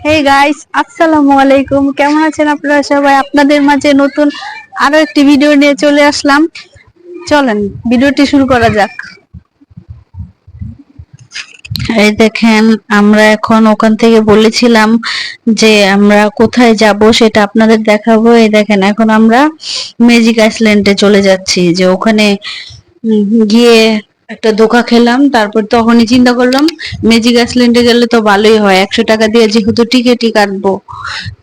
Hey guys, আসসালামু আলাইকুম। কেমন আছেন আপনারা সবাই? আপনাদের মাঝে নতুন আরো একটি ভিডিও নিয়ে চলে আসলাম। চলেন ভিডিওটি শুরু করা যাক। এই দেখেন, আমরা এখন ওখান থেকে বলেছিলাম যে আমরা কোথায় যাব সেটা আপনাদের দেখাবো। এই দেখেন, এখন আমরা ম্যাজিক আইল্যান্ডে চলে যাচ্ছি। যে ওখানে গিয়ে একটা ধোকা খেলাম, তারপর তখনই চিন্তা করলাম ম্যাজিক আইল্যান্ডে গেলে তো ভালোই হয়, 100 টাকা দিয়ে যেহেতু টিকিটই কাটবো,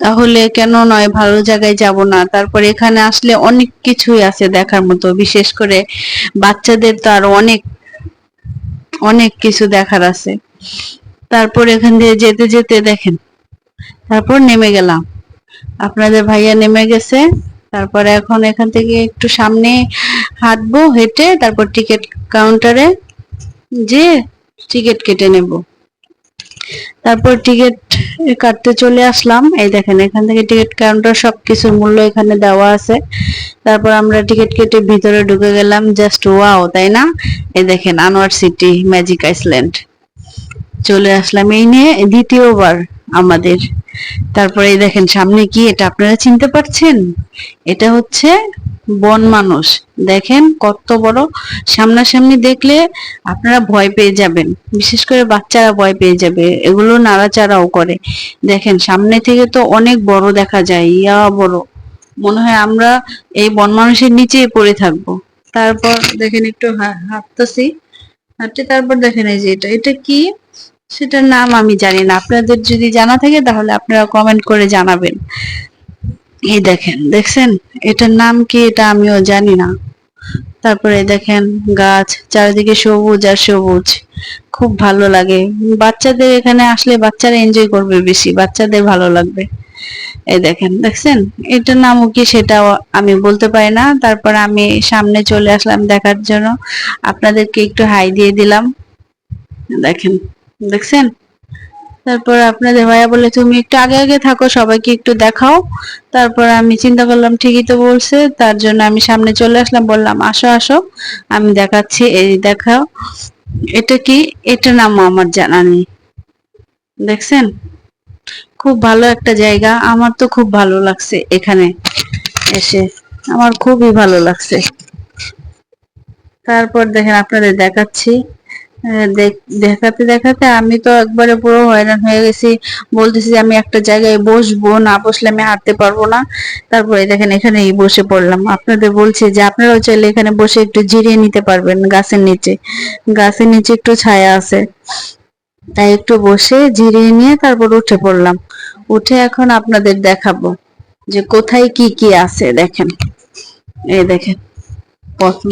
তাহলে কেন নয়, ভালো জায়গায় যাব না। তারপর এখানে আসলে অনেক কিছুই আছে দেখার মতো, বিশেষ করে বাচ্চাদের তো আরো অনেক অনেক কিছু দেখার আছে। তারপর এখান দিয়ে যেতে যেতে দেখেন, তারপর নেমে গেলাম, আপনাদের ভাইয়া নেমে গেছে। তারপরে এখন এখান থেকে একটু সামনে হাঁটবো, হেঁটে তারপর টিকিট কাউন্টারে যে টিকিট কেটে নেব। তারপর টিকিট কাটতে চলে আসলাম। এই দেখেন, এখান থেকে টিকিট কাউন্টার, সবকিছুর মূল্য এখানে দেওয়া আছে। তারপর আমরা টিকিট কেটে ভিতরে ঢুকে গেলাম। জাস্ট ওয়াও, তাই না? এই দেখেন, আনোয়ার সিটি ম্যাজিক আইল্যান্ড চলে আসলাম, এই নিয়ে দ্বিতীয়বার আমাদের। তারপরে এই দেখেন সামনে কি, এটা আপনারা চিনতে পারছেন? এটা হচ্ছে বন মানুষ। দেখেন কত বড়, সামনাসামনি দেখলে আপনারা ভয় পেয়ে যাবেন, বিশেষ করে বাচ্চারা ভয় পেয়ে যাবে, এগুলো নাড়াচাড়াও করে। দেখেন সামনে থেকে তো অনেক বড় দেখা যায়, ইয়া বড়, মনে হয় আমরা এই বন মানুষের নিচেই পড়ে থাকবো। তারপর দেখেন একটু হাঁটতেছি, হাঁটতে তারপর দেখেন এই যে এটা এটা কি, সেটার নাম আমি জানি না। আপনাদের যদি জানা থাকে তাহলে আপনারা কমেন্ট করে জানাবেন। এই দেখেন, দেখছেন এটার নাম কি, এটা আমিও জানি না। তারপরে দেখেন গাছ, চারিদিকে সবুজ আর সবুজ, খুব ভালো লাগে। বাচ্চাদের এখানে আসলে বাচ্চারা এনজয় করবে বেশি, বাচ্চাদের ভালো লাগবে। এই দেখেন, দেখছেন এটার নামও কি সেটাও আমি বলতে পারি না। তারপর আমি সামনে চলে আসলাম দেখার জন্য, আপনাদেরকে একটু হাই দিয়ে দিলাম। দেখেন, দেখছেন? তারপর আপনাদের ভাইয়া বলে তুমি একটু আগে আগে থাকো, সবাইকে একটু দেখাও। তারপর আমি চিন্তা করলাম ঠিকই তো বলছে, তার জন্য আমি সামনে চলে আসলাম, বললাম আসো আসো আমি দেখাচ্ছি, এই দেখাও। এটা কি, এটা নাম আমার জানা নেই। দেখছেন, খুব ভালো একটা জায়গা, আমার তো খুব ভালো লাগছে এখানে এসে, আমার খুবই ভালো লাগছে। তারপর দেখেন আপনাদের দেখাচ্ছি। দেখাতে দেখাতে আমি তো একবারে পুরো হয়রান হয়ে গেছি। বলতেছি যে আমি একটা জায়গায় বসবো, না বসলে আমি হাঁটতে পারবো না। তারপরে দেখেন এখানেই বসে পড়লাম। আপনাদের বলছি যে আপনারাও চাইলে এখানে বসে একটু জিরিয়ে নিতে পারবেন গাছের নিচে, গাছের নিচে একটু ছায়া আছে, তাই একটু বসে জিরিয়ে নিয়ে তারপর উঠে পড়লাম। উঠে এখন আপনাদের দেখাবো যে কোথায় কি কি আছে। দেখেন, এই দেখেন, প্রথম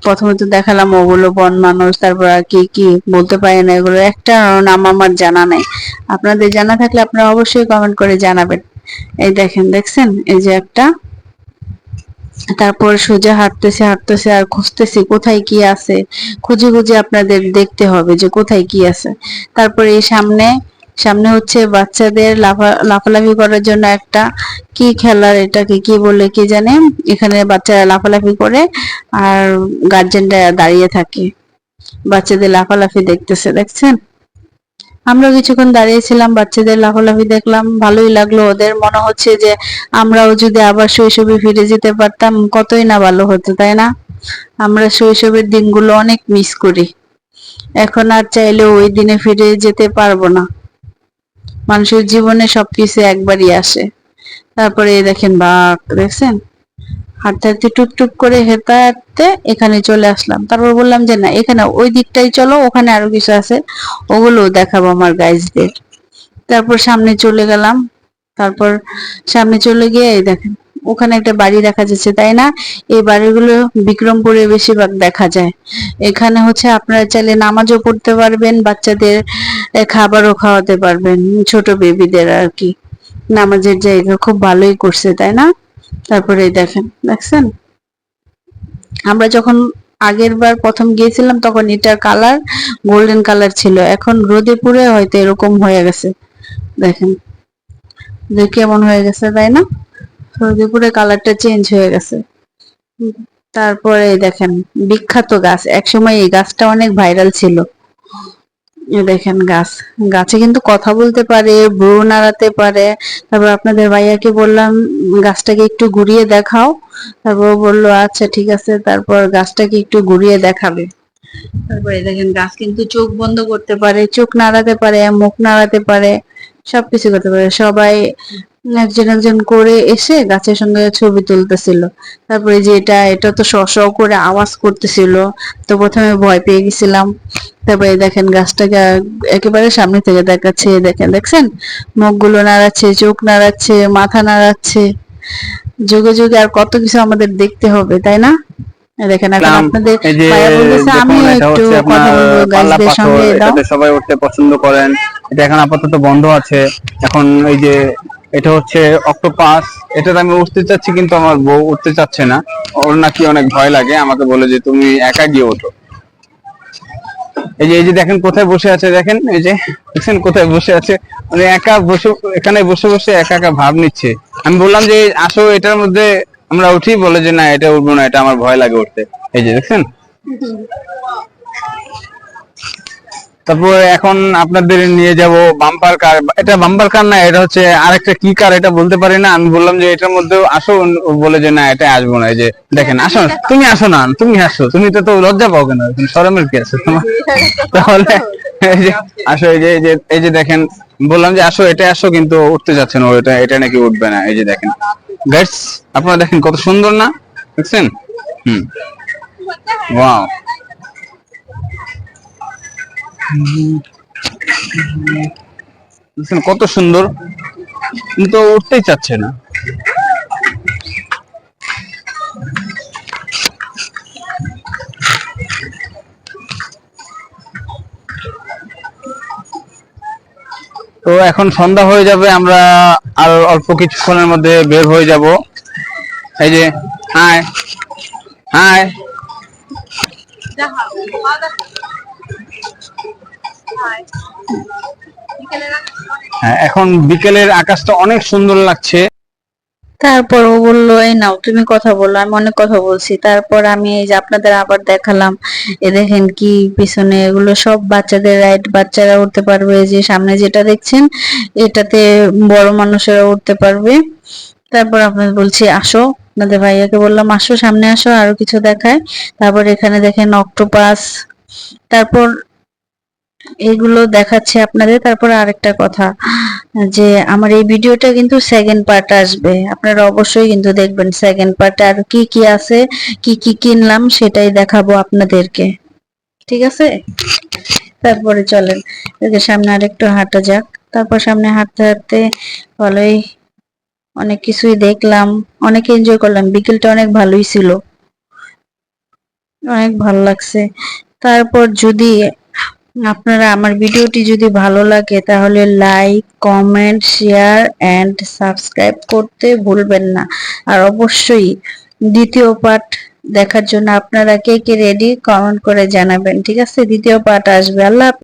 প্রথমে তো দেখালাম ওগুলো বন মানুষ, তারপর আর কি কি বলতে পারি না, এগুলো একটা নাম আমার জানা নাই। আপনাদের জানা থাকলে আপনারা অবশ্যই কমেন্ট করে জানাবেন। এই দেখেন, দেখছেন এই যে একটা। তারপর সোজা হাঁটতেছে হাঁটতেছে আর খুঁজতেছি কোথায় কি আছে, খুঁজে খুঁজে আপনাদের দেখতে হবে যে কোথায় কি আছে। তারপরে এই সামনে, সামনে হচ্ছে বাচ্চাদের লাফালাফি করার জন্য একটা কি খেলার, এটাকে কি বলে কি জানে, এখানে বাচ্চারা লাফালাফি করে আর গার্জেনরা দাঁড়িয়ে থাকে, বাচ্চাদের লাফালাফি দেখতেছে। দেখছেন, আমরা কিছুক্ষণ দাঁড়িয়েছিলাম, বাচ্চাদের লাফালাফি দেখলাম, ভালোই লাগলো। ওদের মনে হচ্ছে যে আমরাও যদি আবার শৈশবে ফিরে যেতে পারতাম কতই না ভালো হতো, তাই না? আমরা শৈশবের দিনগুলো অনেক মিস করি, এখন আর চাইলেও ওই দিনে ফিরে যেতে পারবো না। মানুষের জীবনে সবকিছু একবারই আসে। তারপরে এই দেখেন বাঘ, দেখছেন? হাঁটতে হাঁটতে টুকটুক করে হেঁটে হাঁটতে এখানে চলে আসলাম। তারপর বললাম যে না, এখানে ওই দিকটাই চলো, ওখানে আরো কিছু আছে, ওগুলো দেখাবো আমার গাইজদের। তারপর সামনে চলে গেলাম। তারপর সামনে চলে গিয়ে এই দেখেন, ওখানে একটা বাড়ি দেখা যাচ্ছে, তাই না? এই বাড়িগুলো বিক্রমপুরে বেশিরভাগ দেখা যায়। এখানে হচ্ছে আপনারা চাইলে নামাজও পড়তে পারবেন, বাচ্চাদের খাবারও খাওয়াতে পারবেন, ছোট বেবিদের আর কি। নামাজের জায়গা খুব ভালোই করছে, তাই না? তারপরে এই দেখেন, দেখছেন? আমরা যখন আগের বার প্রথম গিয়েছিলাম তখন এটার কালার গোল্ডেন কালার ছিল, এখন রোদে পুড়ে হয়তো এরকম হয়ে গেছে। দেখেন যে কেমন হয়ে গেছে, তাই না? রোদে পুড়ে কালারটা চেঞ্জ হয়ে গেছে। তারপরে দেখেন বিখ্যাত গাছ, একসময় এই গাছটা অনেক ভাইরাল ছিল, এই দেখেন গাছ, গাছে কিন্তু কথা বলতে পারে, ভ্রু নাড়াতে পারে। তারপর আপনাদের ভাইয়াকে বললাম গাছটাকে একটু ঘুরিয়ে দেখাও, তারপর ও বললো আচ্ছা ঠিক আছে, তারপর গাছটাকে একটু ঘুরিয়ে দেখাবে। তারপরে দেখেন গাছ কিন্তু চোখ বন্ধ করতে পারে, চোখ নাড়াতে পারে, মুখ নাড়াতে পারে, সবকিছু করতে পারে। সবাই একজন একজন করে এসে গাছের সঙ্গে ছবি তুলতেছিল। তারপরে যে এটা তো শ শ করে আওয়াজ করতেছিল, তো প্রথমে ভয় পেয়ে গেছিলাম। তারপরে দেখেন গাছটাকে একেবারে সামনে থেকে দেখাচ্ছে, দেখেন দেখছেন মুখগুলো নাড়াচ্ছে, চোখ নাড়াচ্ছে, মাথা নাড়াচ্ছে। যুগে যুগে আর কত কিছু আমাদের দেখতে হবে, তাই না? দেখেন এখন আপনাদের এই যে ভাইয়া বলতেছে দেখুন, আমিও এটা একটু হচ্ছে কথা আপনার বলবো পাল্লা গাইজদের পাথর, সঙ্গে, দাও। এটাতে সবাই উঠতে পছন্দ করেন। এটা এখন আপাতত বন্ধ আছে। এখন এই যে এটা হচ্ছে অক্টোপাস, এটাতে আমি উঠতে চাচ্ছি কিন্তু আমার বউ উঠতে চাচ্ছে না। ওর নাকি অনেক ভয় লাগে, আমাকে বলে যে তুমি একা গিয়ে ওঠো। এই যে দেখেন কোথায় বসে আছে, দেখেন এই যে দেখছেন কোথায় বসে আছে, মানে একা বসে, এখানে বসে বসে একা একা ভাব নিচ্ছে। আমি বললাম যে আসো এটার মধ্যে আমরা উঠি, বলে যে না এটা উঠবো না, এটা আমার ভয় লাগে উঠতে। এই যে দেখছেন। তারপর এখন আপনাদের নিয়ে যাব বাম্পার কার। এটা বাম্পার কার না, এটা হচ্ছে আরেকটা কি কার, এটা বলতে পারি না। আমি বললাম যে এটার মধ্যেও আসো, ও বলে যে না এটা আসবো না। এই যে দেখেন, আসো তুমি, আসো না তুমি, আসো তুমি, তো লজ্জা পাও কেন, শরমের কি আছে তোমার? তাহলে এই যে আসো, এই যে দেখেন, বললাম যে আসো এটা আসো, কিন্তু উঠতে যাচ্ছে না, এটা এটা নাকি উঠবে না। এই যে দেখেন গাইস, আপনারা দেখেন কত সুন্দর না, দেখছেন? হুম, ওয়াও, দেখছেন কত সুন্দর, কিন্তু উঠতেই চাচ্ছে না। তো এখন সন্ধ্যা হয়ে যাবে, আমরা আর অল্প কিছুক্ষণের মধ্যে বের হয়ে যাব। এই যে হাই হাই, হ্যাঁ এখন বিকেলের আকাশটা অনেক সুন্দর লাগছে। তারপর ও বললো এই নাও তুমি কথা বলো, আমি অনেক কথা বলছি। তারপর আমি এই যে আপনাদের আবার দেখালাম, এ দেখেন কি পিছনে এগুলো সব বাচ্চাদের রাইড, বাচ্চারা উঠতে পারবে। এই যে সামনে যেটা দেখছেন এটাতে বড় মানুষেরা উঠতে পারবে। তারপর আপনাদের বলছি আসো, আপনাদের ভাইয়াকে বললাম আসো সামনে আসো, আরো কিছু দেখায়। তারপর এখানে দেখেন অক্টোপাস, তারপর এগুলো দেখাচ্ছে আপনাদের। তারপর আরেকটা কথা, যে আমার এই ভিডিওটা কিন্তু সেকেন্ড পার্ট আসবে, আপনারা অবশ্যই কিন্তু দেখবেন সেকেন্ড পার্টে আর কি কি আছে, কি কি কিনলাম সেটাই দেখাবো আপনাদেরকে, ঠিক আছে? তারপরে চলেন এদিকে সামনে আরেকটু হাঁটা যাক। তারপর সামনে হাঁটতে হাঁটতে ভালোই অনেক কিছুই দেখলাম, অনেক এনজয় করলাম, বিকেলটা অনেক ভালোই ছিল, অনেক ভালো লাগছে। তারপর যদি আপনারা আমার ভিডিওটি যদি ভালো লাগে তাহলে like, comment, share and subscribe করতে ভুলবেন না। আর অবশ্যই দ্বিতীয় পার্ট দেখার জন্য আপনারা কে কে রেডি কমেন্ট করে জানাবেন, ঠিক আছে? দ্বিতীয় পার্ট আসবে। আল্লাহ হাফেজ।